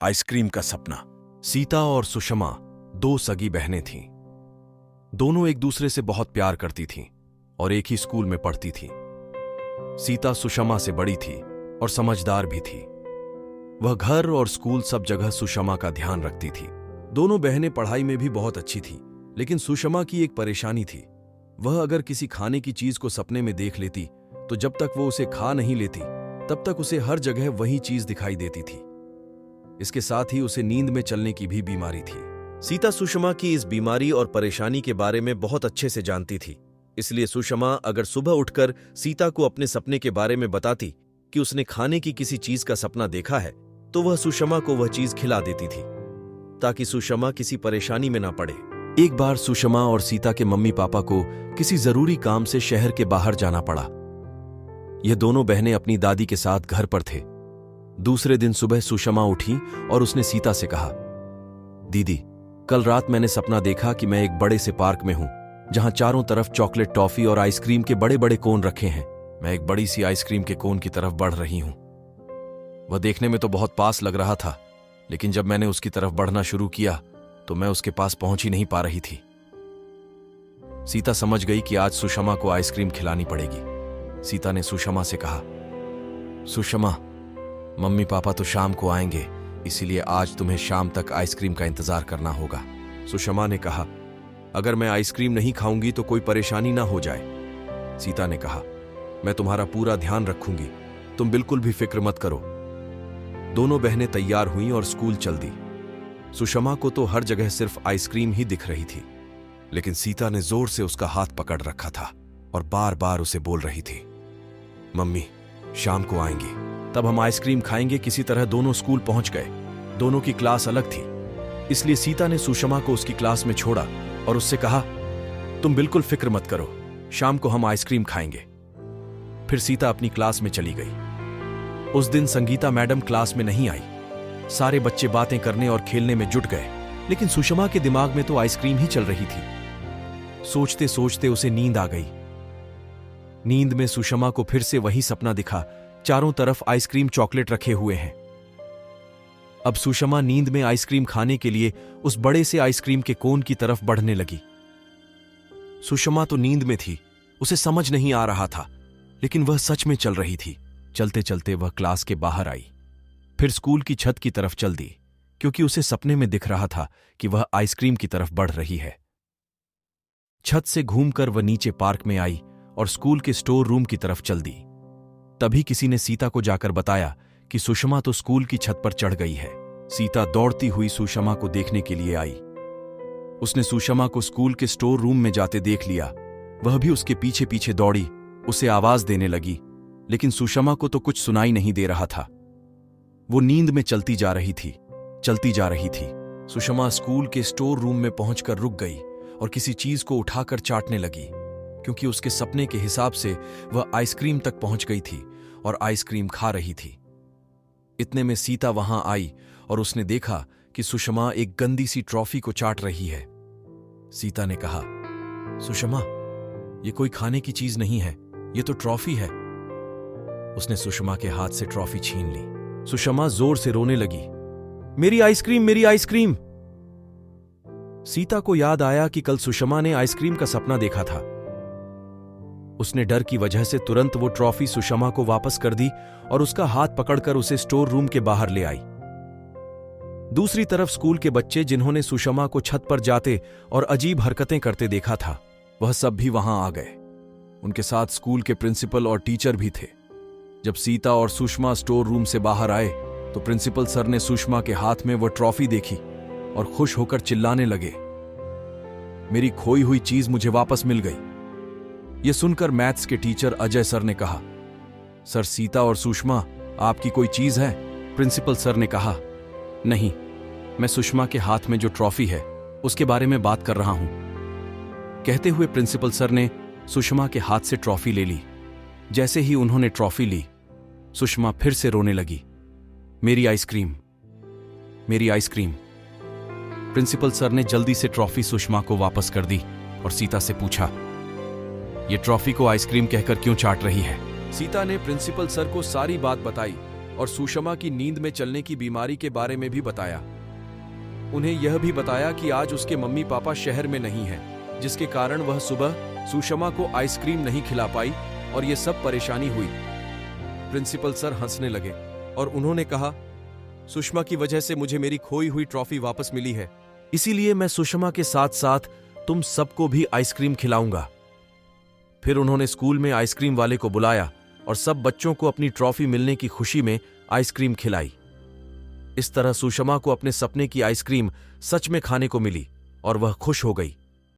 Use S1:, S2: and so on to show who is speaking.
S1: Ice cream का सपना। सीता और सुषमा दो सगी बहनें थीं। दोनों एक दूसरे से बहुत प्यार करती थीं और एक ही स्कूल में पढ़ती थीं। सीता सुषमा से बड़ी थी और समझदार भी थी। वह घर और स्कूल सब जगह सुषमा का ध्यान रखती थी। दोनों बहनें पढ़ाई में भी बहुत अच्छी थीं, लेकिन सुषमा की एक परेशानी थी। वह अगर किसी खाने की चीज को सपने में देख लेती तो जब तक वो उसे खा नहीं लेती तब तक उसे हर जगह वही चीज दिखाई देती थी। इसके साथ ही उसे नींद में चलने की भी बीमारी थी। सीता सुषमा की इस बीमारी और परेशानी के बारे में बहुत अच्छे से जानती थी। इसलिए सुषमा अगर सुबह उठकर सीता को अपने सपने के बारे में बताती कि उसने खाने की किसी चीज का सपना देखा है, तो वह सुषमा को वह चीज खिला देती थी ताकि सुषमा किसी परेशानी में ना पड़े। एक बार सुषमा और सीता के मम्मी पापा को किसी जरूरी काम से शहर के बाहर जाना पड़ा। यह दोनों बहनें अपनी दादी के साथ घर पर थे। दूसरे दिन सुबह सुषमा उठी और उसने सीता से कहा, दीदी, कल रात मैंने सपना देखा कि मैं एक बड़े से पार्क में हूं जहां चारों तरफ चॉकलेट, टॉफी और आइसक्रीम के बड़े बड़े कोन रखे हैं। मैं एक बड़ी सी आइसक्रीम के कोन की तरफ बढ़ रही हूं। वह देखने में तो बहुत पास लग रहा था, लेकिन जब मैंने उसकी तरफ बढ़ना शुरू किया तो मैं उसके पास पहुंच ही नहीं पा रही थी। सीता समझ गई कि आज सुषमा को आइसक्रीम खिलानी पड़ेगी। सीता ने सुषमा से कहा, सुषमा, मम्मी पापा तो शाम को आएंगे, इसीलिए आज तुम्हें शाम तक आइसक्रीम का इंतजार करना होगा। सुषमा ने कहा, अगर मैं आइसक्रीम नहीं खाऊंगी तो कोई परेशानी ना हो जाए। सीता ने कहा, मैं तुम्हारा पूरा ध्यान रखूंगी, तुम बिल्कुल भी फिक्र मत करो। दोनों बहनें तैयार हुईं और स्कूल चल दी। सुषमा को तो हर जगह सिर्फ आइसक्रीम ही दिख रही थी, लेकिन सीता ने जोर से उसका हाथ पकड़ रखा था और बार बार उसे बोल रही थी, मम्मी, शाम को आएंगी, तब हम आइसक्रीम खाएंगे। किसी तरह दोनों स्कूल पहुंच गए। दोनों की क्लास अलग थी, इसलिए सीता ने सुषमा को उसकी क्लास में छोड़ा और उससे कहा, तुम बिल्कुल फिक्र मत करो, शाम को हम आइसक्रीम खाएंगे। फिर सीता अपनी क्लास में चली गई। उस दिन संगीता मैडम क्लास में नहीं आई। सारे बच्चे बातें करने और खेलने में जुट गए, लेकिन सुषमा के दिमाग में तो आइसक्रीम ही चल रही थी। सोचते सोचते उसे नींद आ गई। नींद में सुषमा को फिर से वही सपना दिखा, चारों तरफ आइसक्रीम, चॉकलेट रखे हुए हैं। अब सुषमा नींद में आइसक्रीम खाने के लिए उस बड़े से आइसक्रीम के कोन की तरफ बढ़ने लगी। सुषमा तो नींद में थी, उसे समझ नहीं आ रहा था, लेकिन वह सच में चल रही थी। चलते चलते वह क्लास के बाहर आई, फिर स्कूल की छत की तरफ चल दी, क्योंकि उसे सपने में दिख रहा था कि वह आइसक्रीम की तरफ बढ़ रही है। छत से घूमकर वह नीचे पार्क में आई और स्कूल के स्टोर रूम की तरफ चल दी। तभी किसी ने सीता को जाकर बताया कि सुषमा तो स्कूल की छत पर चढ़ गई है। सीता दौड़ती हुई सुषमा को देखने के लिए आई। उसने सुषमा को स्कूल के स्टोर रूम में जाते देख लिया। वह भी उसके पीछे पीछे दौड़ी, उसे आवाज देने लगी, लेकिन सुषमा को तो कुछ सुनाई नहीं दे रहा था। वो नींद में चलती जा रही थी, चलती जा रही थी। सुषमा स्कूल के स्टोर रूम में पहुंचकर रुक गई और किसी चीज को उठाकर चाटने लगी, क्योंकि उसके सपने के हिसाब से वह आइसक्रीम तक पहुंच गई थी और आइसक्रीम खा रही थी। इतने में सीता वहां आई और उसने देखा कि सुषमा एक गंदी सी ट्रॉफी को चाट रही है। सीता ने कहा, सुषमा, ये कोई खाने की चीज नहीं है, ये तो ट्रॉफी है। उसने सुषमा के हाथ से ट्रॉफी छीन ली। सुषमा जोर से रोने लगी, मेरी आइसक्रीम, मेरी आइसक्रीम। सीता को याद आया कि कल सुषमा ने आइसक्रीम का सपना देखा था। उसने डर की वजह से तुरंत वो ट्रॉफी सुषमा को वापस कर दी और उसका हाथ पकड़कर उसे स्टोर रूम के बाहर ले आई। दूसरी तरफ स्कूल के बच्चे, जिन्होंने सुषमा को छत पर जाते और अजीब हरकतें करते देखा था, वह सब भी वहां आ गए। उनके साथ स्कूल के प्रिंसिपल और टीचर भी थे। जब सीता और सुषमा स्टोर रूम से बाहर आए तो प्रिंसिपल सर ने सुषमा के हाथ में वह ट्रॉफी देखी और खुश होकर चिल्लाने लगे, मेरी खोई हुई चीज मुझे वापस मिल गई। यह सुनकर मैथ्स के टीचर अजय सर ने कहा, सर, सीता और सुषमा आपकी कोई चीज है? प्रिंसिपल सर ने कहा, नहीं, मैं सुषमा के हाथ में जो ट्रॉफी है उसके बारे में बात कर रहा हूं। कहते हुए प्रिंसिपल सर ने सुषमा के हाथ से ट्रॉफी ले ली। जैसे ही उन्होंने ट्रॉफी ली, सुषमा फिर से रोने लगी, मेरी आइसक्रीम, मेरी आइसक्रीम। प्रिंसिपल सर ने जल्दी से ट्रॉफी सुषमा को वापस कर दी और सीता से पूछा, ये ट्रॉफी को आइसक्रीम कहकर क्यों चाट रही है? सीता ने प्रिंसिपल सर को सारी बात बताई और सुषमा की नींद में चलने की बीमारी के बारे में भी बताया। उन्हें यह भी बताया कि आज उसके मम्मी पापा शहर में नहीं हैं, जिसके कारण वह सुबह सुषमा को आइसक्रीम नहीं खिला पाई और यह सब परेशानी हुई। प्रिंसिपल सर हंसने लगे और उन्होंने कहा, सुषमा की वजह से मुझे मेरी खोई हुई ट्रॉफी वापस मिली है, इसीलिए मैं सुषमा के साथ साथ तुम सबको भी आइसक्रीम खिलाऊंगा। फिर उन्होंने स्कूल में आइसक्रीम वाले को बुलाया और सब बच्चों को अपनी ट्रॉफी मिलने की खुशी में आइसक्रीम खिलाई। इस तरह सुषमा को अपने सपने की आइसक्रीम सच में खाने को मिली और वह खुश हो गई।